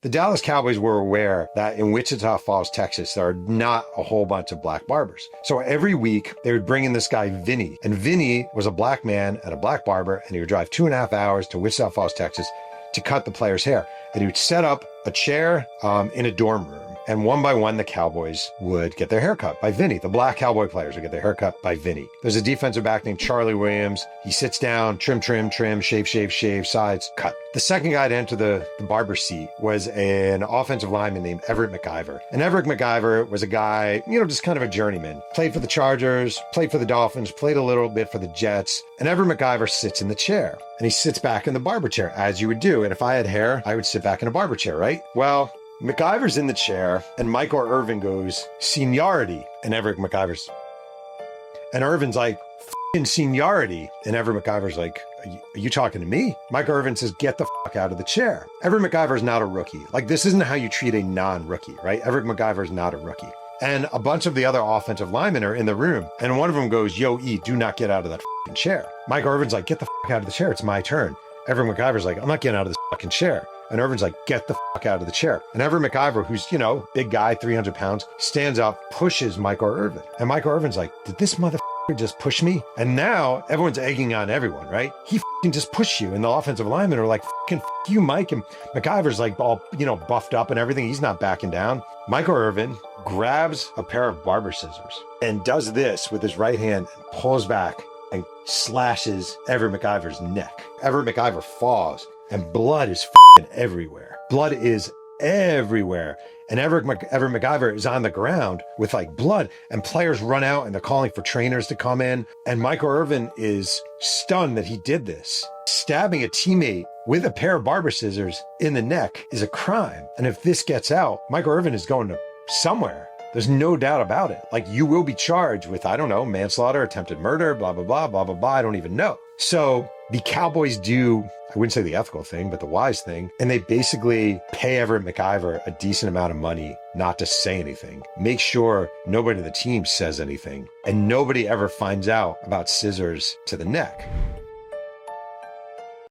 The Dallas Cowboys were aware that in Wichita Falls, Texas, there are not a whole bunch of black barbers. So every week they would bring in this guy, Vinny. And Vinny was a black man at a black barber, and he would drive 2.5 hours to Wichita Falls, Texas to cut the player's hair. And he would set up a chair in a dorm room. And one by one, the Cowboys would get their hair cut by Vinny. The black Cowboy players would get their hair cut by Vinny. There's a defensive back named Charlie Williams. He sits down, trim, shave, sides, cut. The second guy to enter the barber seat was an offensive lineman named Everett McIver. And Everett McIver was a guy, just kind of a journeyman. Played for the Chargers, played for the Dolphins, played a little bit for the Jets. And Everett McIver sits in the chair. And he sits back in the barber chair, as you would do. And if I had hair, I would sit back in a barber chair, right? Well, McIver's in the chair, and Michael Irvin goes, seniority. And Everett McIver's. And Irvin's like, f***ing seniority. And Everett McIver's like, are you talking to me? Michael Irvin says, get the fuck out of the chair. Everett McIver's not a rookie. Like, this isn't how you treat a non-rookie, right? Everett McIver's not a rookie. And a bunch of the other offensive linemen are in the room. And one of them goes, yo, E, do not get out of that fucking chair. Michael Irvin's like, get the fuck out of the chair. It's my turn. Everett McIver's like, I'm not getting out of this fucking chair. And Irvin's like, get the fuck out of the chair. And Everett McIver, who's, big guy, 300 pounds, stands up, pushes Michael Irvin. And Michael Irvin's like, did this motherfucker just push me? And now everyone's egging on everyone, right? He fucking just pushed you. And the offensive linemen are like, fucking f you, Mike. And McIver's like all, buffed up and everything. He's not backing down. Michael Irvin grabs a pair of barber scissors and does this with his right hand and pulls back and slashes Everett McIver's neck. Everett McIver falls. And blood is everywhere. Blood is everywhere. And Everett McIver is on the ground with blood, and players run out and they're calling for trainers to come in. And Michael Irvin is stunned that he did this. Stabbing a teammate with a pair of barber scissors in the neck is a crime. And if this gets out, Michael Irvin is going to somewhere. There's no doubt about it. You will be charged with, manslaughter, attempted murder, blah, blah, blah, blah, blah, blah. I don't even know. So the Cowboys do, I wouldn't say the ethical thing, but the wise thing. And they basically pay Everett McIver a decent amount of money not to say anything. Make sure nobody on the team says anything. And nobody ever finds out about scissors to the neck.